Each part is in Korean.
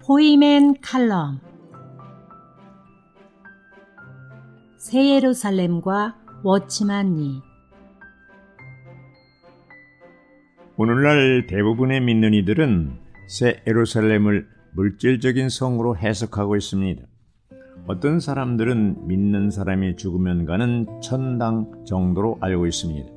포이맨 칼럼 새 예루살렘과 워치만니. 오늘날 대부분의 믿는 이들은 새 예루살렘을 물질적인 성으로 해석하고 있습니다. 어떤 사람들은 믿는 사람이 죽으면 가는 천당 정도로 알고 있습니다.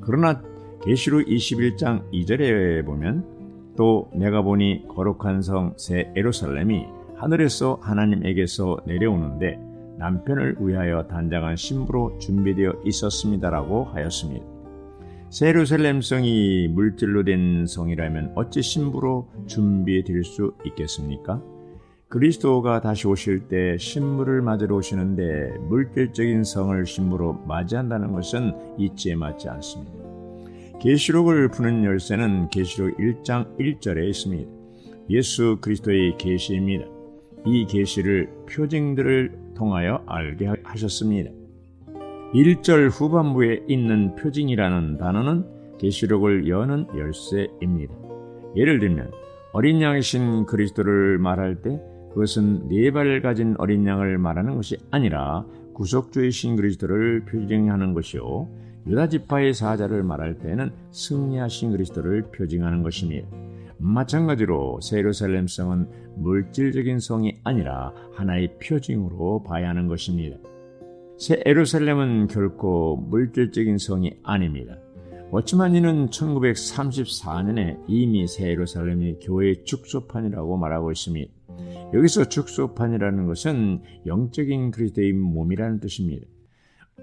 그러나 계시록 21장 2절에 보면 또 내가 보니 거룩한 성 새 예루살렘이 하늘에서 하나님에게서 내려오는데 남편을 위하여 단장한 신부로 준비되어 있었습니다라고 하였습니다. 새 예루살렘 성이 물질로 된 성이라면 어찌 신부로 준비될 수 있겠습니까? 그리스도가 다시 오실 때 신부를 맞으러 오시는데 물질적인 성을 신부로 맞이한다는 것은 이치에 맞지 않습니다. 계시록을 푸는 열쇠는 계시록 1장 1절에 있습니다. 예수 그리스도의 계시입니다. 이 계시를 표징들을 통하여 알게 하셨습니다. 1절 후반부에 있는 표징이라는 단어는 계시록을 여는 열쇠입니다. 예를 들면 어린 양이신 그리스도를 말할 때 그것은 네 발 가진 어린 양을 말하는 것이 아니라 구속주이신 그리스도를 표징하는 것이요, 유다지파의 사자를 말할 때는 승리하신 그리스도를 표징하는 것입니다. 마찬가지로 새 예루살렘 성은 물질적인 성이 아니라 하나의 표징으로 봐야 하는 것입니다. 새 예루살렘은 결코 물질적인 성이 아닙니다. 워치만니는 1934년에 이미 새 예루살렘이 교회의 축소판이라고 말하고 있습니다. 여기서 축소판이라는 것은 영적인 그리스도의 몸이라는 뜻입니다.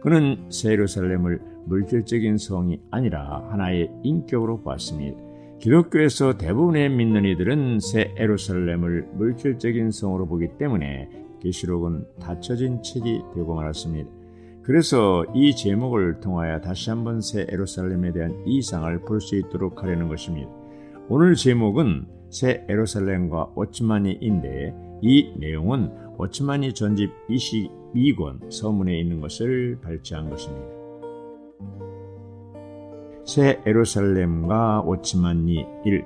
그는 새 예루살렘을 물질적인 성이 아니라 하나의 인격으로 봤습니다. 기독교에서 대부분의 믿는 이들은 새 예루살렘을 물질적인 성으로 보기 때문에 계시록은 닫혀진 책이 되고 말았습니다. 그래서 이 제목을 통하여 다시 한번 새 예루살렘에 대한 이상을 볼 수 있도록 하려는 것입니다. 오늘 제목은 새 예루살렘과 워치만니인데 이 내용은 워치만니 전집 22권 서문에 있는 것을 발췌한 것입니다. 새 예루살렘과 워치만니 1.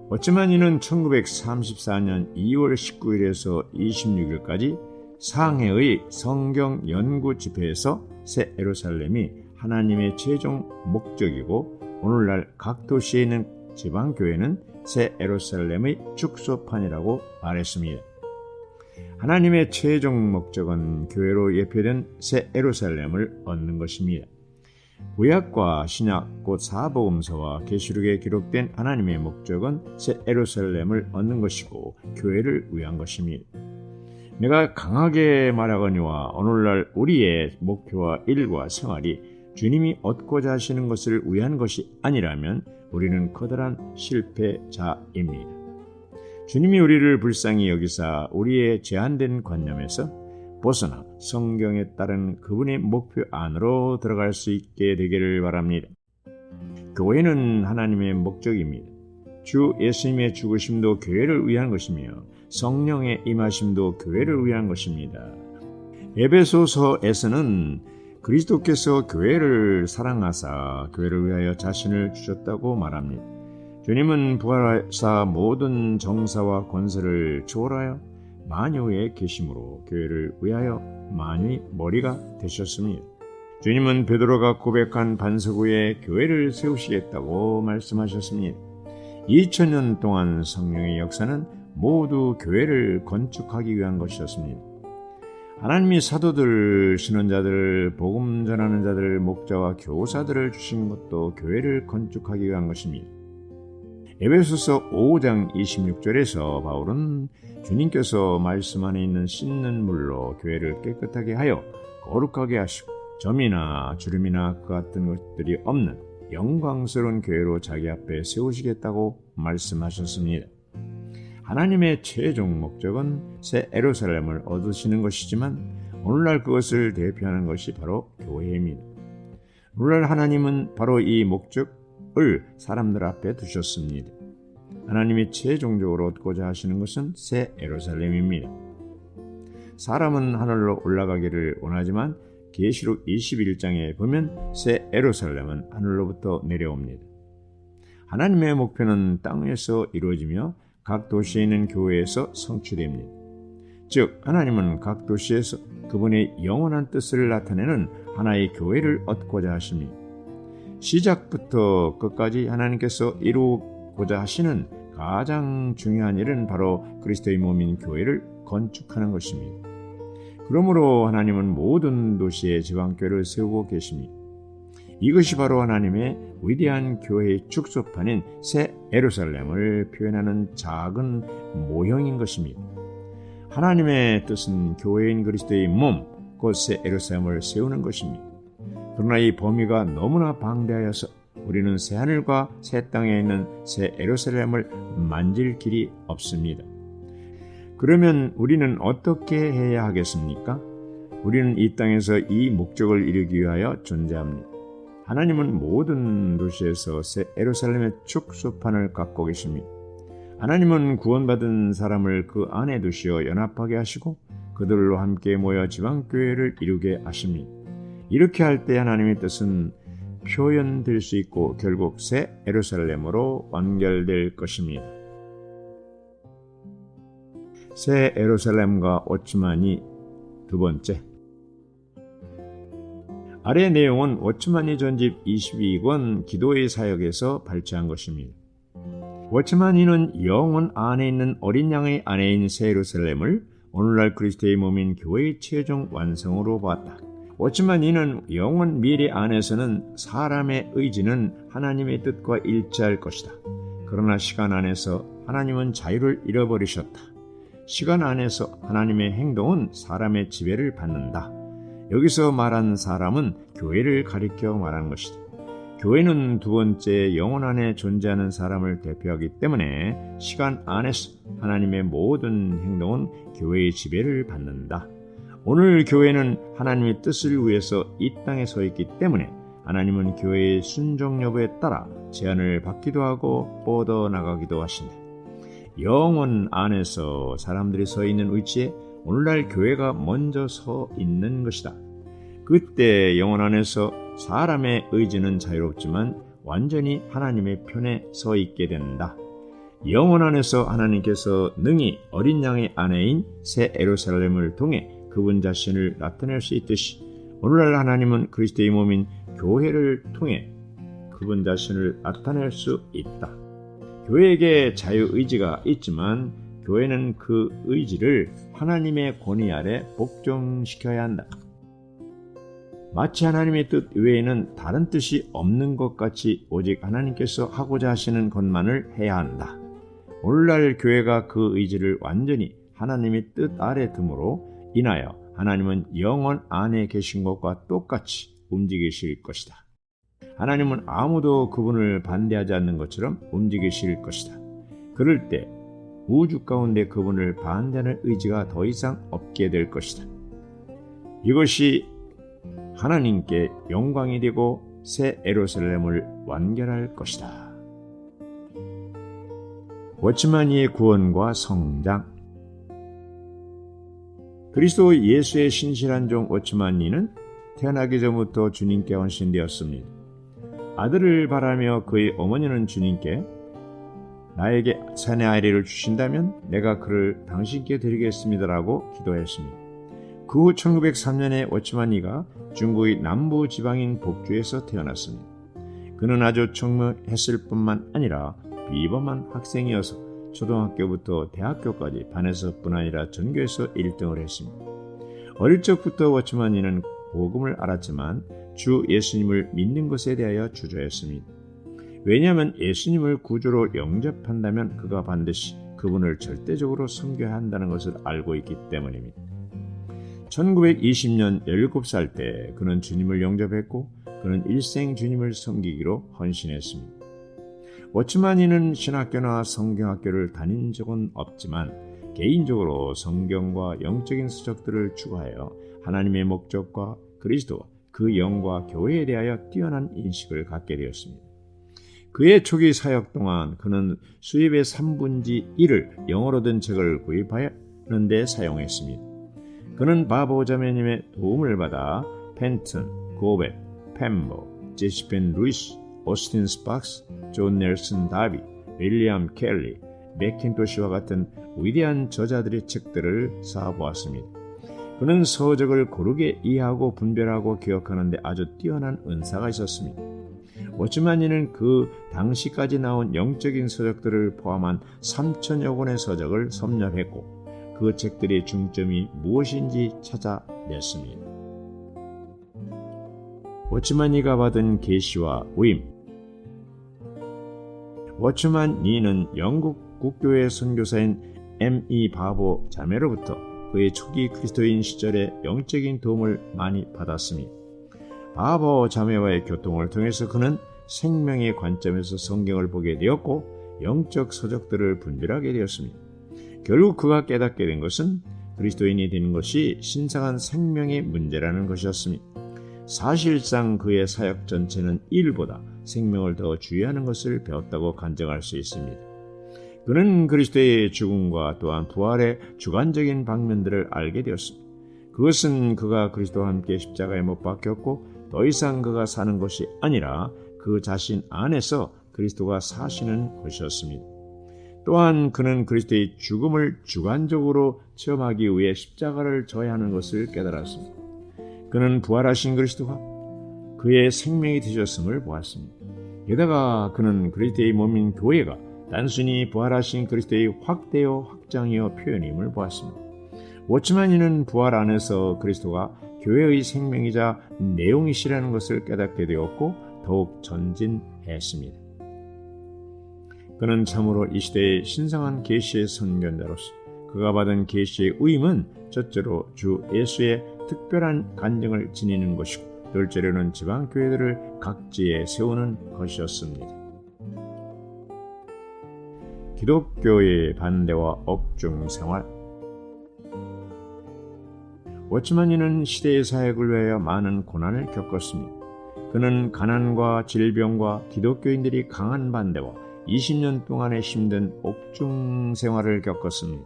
워치만니는 1934년 2월 19일에서 26일까지 상해의 성경 연구 집회에서 새 예루살렘이 하나님의 최종 목적이고 오늘날 각 도시에 있는 지방교회는 새 예루살렘의 축소판이라고 말했습니다. 하나님의 최종 목적은 교회로 예표된 새 예루살렘을 얻는 것입니다. 구약과 신약 곧 사복음서와 계시록에 기록된 하나님의 목적은 새 예루살렘을 얻는 것이고 교회를 위한 것입니다. 내가 강하게 말하거니와 오늘날 우리의 목표와 일과 생활이 주님이 얻고자 하시는 것을 위한 것이 아니라면 우리는 커다란 실패자입니다. 주님이 우리를 불쌍히 여기사 우리의 제한된 관념에서 벗어나 성경에 따른 그분의 목표 안으로 들어갈 수 있게 되기를 바랍니다. 교회는 하나님의 목적입니다. 주 예수님의 죽으심도 교회를 위한 것이며 성령의 임하심도 교회를 위한 것입니다. 에베소서에서는 그리스도께서 교회를 사랑하사 교회를 위하여 자신을 주셨다고 말합니다. 주님은 부활하사 모든 정사와 권세를 초월하여 만유에 계심으로 교회를 위하여 만유의 머리가 되셨습니다. 주님은 베드로가 고백한 반석 위에 교회를 세우시겠다고 말씀하셨습니다. 2000년 동안 성령의 역사는 모두 교회를 건축하기 위한 것이었습니다. 하나님이 사도들, 신원자들, 복음 전하는 자들, 목자와 교사들을 주신 것도 교회를 건축하기 위한 것입니다. 에베소서 5장 26절에서 바울은 주님께서 말씀 안에 있는 씻는 물로 교회를 깨끗하게 하여 거룩하게 하시고 점이나 주름이나 그 같은 것들이 없는 영광스러운 교회로 자기 앞에 세우시겠다고 말씀하셨습니다. 하나님의 최종 목적은 새 예루살렘을 얻으시는 것이지만 오늘날 그것을 대표하는 것이 바로 교회입니다. 오늘날 하나님은 바로 이 목적을 사람들 앞에 두셨습니다. 하나님이 최종적으로 얻고자 하시는 것은 새 예루살렘입니다. 사람은 하늘로 올라가기를 원하지만 계시록 21장에 보면 새 예루살렘은 하늘로부터 내려옵니다. 하나님의 목표는 땅 위에서 이루어지며 각 도시에 있는 교회에서 성취됩니다. 즉 하나님은 각 도시에서 그분의 영원한 뜻을 나타내는 하나의 교회를 얻고자 하십니다. 시작부터 끝까지 하나님께서 이루고자 하시는 가장 중요한 일은 바로 그리스도의 몸인 교회를 건축하는 것입니다. 그러므로 하나님은 모든 도시에 지방교회를 세우고 계십니다. 이것이 바로 하나님의 위대한 교회의 축소판인 새 예루살렘을 표현하는 작은 모형인 것입니다. 하나님의 뜻은 교회인 그리스도의 몸, 곧 새 예루살렘을 세우는 것입니다. 그러나 이 범위가 너무나 방대하여서 우리는 새 하늘과 새 땅에 있는 새 예루살렘을 만질 길이 없습니다. 그러면 우리는 어떻게 해야 하겠습니까? 우리는 이 땅에서 이 목적을 이루기 위하여 존재합니다. 하나님은 모든 도시에서 새 예루살렘의 축소판을 갖고 계십니다. 하나님은 구원받은 사람을 그 안에 두시어 연합하게 하시고 그들로 함께 모여 지방교회를 이루게 하십니다. 이렇게 할 때 하나님의 뜻은 표현될 수 있고 결국 새 예루살렘으로 완결될 것입니다. 새 예루살렘과 워치만이 두 번째. 아래 내용은 워치만이 전집 22권 기도의 사역에서 발췌한 것입니다. 워치만이는 영혼 안에 있는 어린 양의 아내인 새 예루살렘을 오늘날 그리스도의 몸인 교회의 최종 완성으로 보았다. 워치만이는 영혼 미래 안에서는 사람의 의지는 하나님의 뜻과 일치할 것이다. 그러나 시간 안에서 하나님은 자유를 잃어버리셨다. 시간 안에서 하나님의 행동은 사람의 지배를 받는다. 여기서 말한 사람은 교회를 가리켜 말한 것이다. 교회는 두 번째 영혼 안에 존재하는 사람을 대표하기 때문에 시간 안에서 하나님의 모든 행동은 교회의 지배를 받는다. 오늘 교회는 하나님의 뜻을 위해서 이 땅에 서 있기 때문에 하나님은 교회의 순종 여부에 따라 제한을 받기도 하고 뻗어나가기도 하신다. 영혼 안에서 사람들이 서 있는 위치에 오늘날 교회가 먼저 서 있는 것이다. 그때 영혼 안에서 사람의 의지는 자유롭지만 완전히 하나님의 편에 서 있게 된다. 영혼 안에서 하나님께서 능히 어린 양의 아내인 새 예루살렘을 통해 그분 자신을 나타낼 수 있듯이 오늘날 하나님은 그리스도의 몸인 교회를 통해 그분 자신을 나타낼 수 있다. 교회에게 자유의지가 있지만 교회는 그 의지를 하나님의 권위 아래 복종시켜야 한다. 마치 하나님의 뜻 외에는 다른 뜻이 없는 것 같이 오직 하나님께서 하고자 하시는 것만을 해야 한다. 오늘날 교회가 그 의지를 완전히 하나님의 뜻 아래 둠으로 인하여 하나님은 영혼 안에 계신 것과 똑같이 움직이실 것이다. 하나님은 아무도 그분을 반대하지 않는 것처럼 움직이실 것이다. 그럴 때 우주 가운데 그분을 반대하는 의지가 더 이상 없게 될 것이다. 이것이 하나님께 영광이 되고 새 예루살렘을 완결할 것이다. 워치만이의 구원과 성장. 그리스도 예수의 신실한 종 워치만이는 태어나기 전부터 주님께 헌신되었습니다. 아들을 바라며 그의 어머니는 주님께 나에게 사내 아이를 주신다면 내가 그를 당신께 드리겠습니다라고 기도했습니다. 그 후 1903년에 워치만이가 중국의 남부 지방인 복주에서 태어났습니다. 그는 아주 청명했을 뿐만 아니라 비범한 학생이어서 초등학교부터 대학교까지 반에서뿐 아니라 전교에서 1등을 했습니다. 어릴 적부터 워치만이는 복음을 알았지만 주 예수님을 믿는 것에 대하여 주저했습니다. 왜냐하면 예수님을 구주로 영접한다면 그가 반드시 그분을 절대적으로 섬겨야 한다는 것을 알고 있기 때문입니다. 1920년 17살 때 그는 주님을 영접했고 그는 일생 주님을 섬기기로 헌신했습니다. 워치만이는 신학교나 성경학교를 다닌 적은 없지만 개인적으로 성경과 영적인 서적들을 추구하여 하나님의 목적과 그리스도, 그 영과 교회에 대하여 뛰어난 인식을 갖게 되었습니다. 그의 초기 사역 동안 그는 수입의 3분의 1을 영어로 된 책을 구입하는 데 사용했습니다. 그는 바보 자매님의 도움을 받아 펜튼, 고벳, 펜버, 제시펜 루이스, 오스틴 스팍스, 존 넬슨 다비, 윌리엄 켈리, 맥킨토시와 같은 위대한 저자들의 책들을 쌓아보았습니다. 그는 서적을 고르게 이해하고 분별하고 기억하는 데 아주 뛰어난 은사가 있었습니다. 워츠만니는 그 당시까지 나온 영적인 서적들을 포함한 3,000여 권의 서적을 섭렵했고 그 책들의 중점이 무엇인지 찾아냈습니다. 워츠만니가 받은 계시와 위임. 워츠만 니는 영국 국교회 선교사인 M.E. 바보 자매로부터 그의 초기 그리스도인 시절에 영적인 도움을 많이 받았습니다. 바보 자매와의 교통을 통해서 그는 생명의 관점에서 성경을 보게 되었고 영적 서적들을 분별하게 되었습니다. 결국 그가 깨닫게 된 것은 그리스도인이 되는 것이 신성한 생명의 문제라는 것이었습니다. 사실상 그의 사역 전체는 일보다 생명을 더 주의하는 것을 배웠다고 간증할 수 있습니다. 그는 그리스도의 죽음과 또한 부활의 주관적인 방면들을 알게 되었습니다. 그것은 그가 그리스도와 함께 십자가에 못 박혔고 더 이상 그가 사는 것이 아니라 그 자신 안에서 그리스도가 사시는 것이었습니다. 또한 그는 그리스도의 죽음을 주관적으로 체험하기 위해 십자가를 져야 하는 것을 깨달았습니다. 그는 부활하신 그리스도가 그의 생명이 되셨음을 보았습니다. 게다가 그는 그리스도의 몸인 교회가 단순히 부활하신 그리스도의 확대요 확장이요 표현임을 보았습니다. 워츠만니는 부활 안에서 그리스도가 교회의 생명이자 내용이시라는 것을 깨닫게 되었고 더욱 전진했습니다. 그는 참으로 이 시대의 신성한 계시의 선견자로서 그가 받은 계시의 의임은 첫째로 주 예수의 특별한 간증을 지니는 것이고 둘째로는 지방교회들을 각지에 세우는 것이었습니다. 기독교의 반대와 억중 생활. 워츠만니는 시대의 사역을 위하여 많은 고난을 겪었습니다. 그는 가난과 질병과 기독교인들이 강한 반대와 20년 동안의 힘든 옥중 생활을 겪었습니다.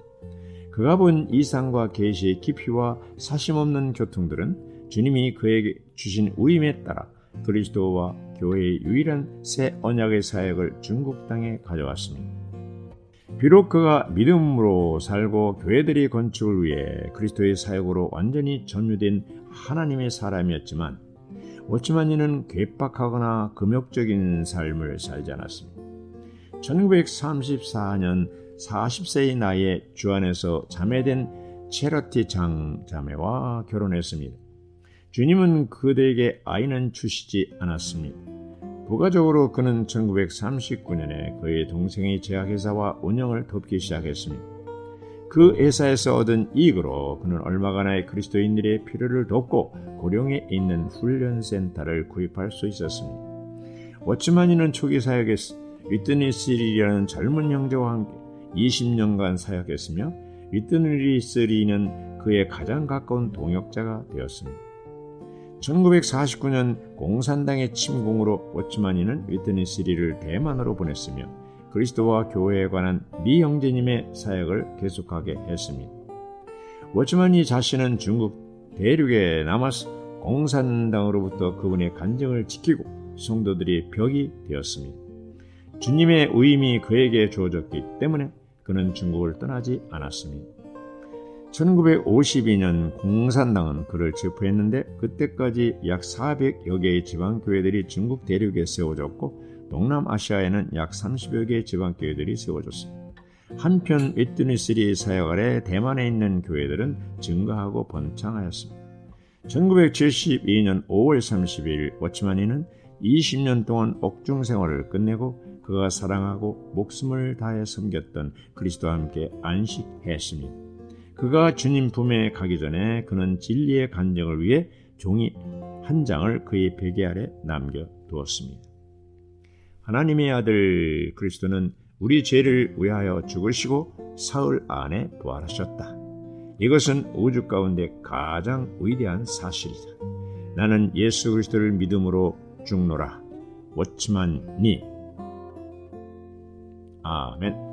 그가 본 이상과 계시의 깊이와 사심없는 교통들은 주님이 그에게 주신 위임에 따라 그리스도와 교회의 유일한 새 언약의 사역을 중국 땅에 가져왔습니다. 비록 그가 믿음으로 살고 교회들이 건축을 위해 그리스도의 사역으로 완전히 전유된 하나님의 사람이었지만 워츠만니는 괴팍하거나 금욕적인 삶을 살지 않았습니다. 1934년 40세의 나이에 주안에서 자매된 체러티 장자매와 결혼했습니다. 주님은 그들에게 아이는 주시지 않았습니다. 부가적으로 그는 1939년에 그의 동생의 제약회사와 운영을 돕기 시작했습니다. 그 회사에서 얻은 이익으로 그는 얼마간의 그리스도인들의 필요를 돕고 고령에 있는 훈련센터를 구입할 수 있었습니다. 워츠만니는 초기 사역에서 위트니 스리라는 젊은 형제와 함께 20년간 사역했으며 위트니 스리는 그의 가장 가까운 동역자가 되었습니다. 1949년 공산당의 침공으로 워츠만니는 위트니 스리를 대만으로 보냈으며 그리스도와 교회에 관한 미 형제님의 사역을 계속하게 했습니다. 워츠만니 자신은 중국 대륙에 남아서 공산당으로부터 그분의 간증을 지키고 성도들이 벽이 되었습니다. 주님의 위임이 그에게 주어졌기 때문에 그는 중국을 떠나지 않았습니다. 1952년 공산당은 그를 체포했는데 그때까지 약 400여 개의 지방교회들이 중국 대륙에 세워졌고 동남아시아에는 약 30여 개의 지방교회들이 세워졌습니다. 한편 위트니 스리의 사역 아래 대만에 있는 교회들은 증가하고 번창하였습니다. 1972년 5월 30일 워츠만니는 20년 동안 옥중 생활을 끝내고 그가 사랑하고 목숨을 다해 섬겼던 그리스도와 함께 안식했습니다. 그가 주님 품에 가기 전에 그는 진리의 간증을 위해 종이 한 장을 그의 베개 아래 남겨두었습니다. 하나님의 아들 그리스도는 우리 죄를 위하여 죽으시고 사흘 안에 부활하셨다. 이것은 우주 가운데 가장 위대한 사실이다. 나는 예수 그리스도를 믿음으로 죽노라. 워츠만니. 아멘.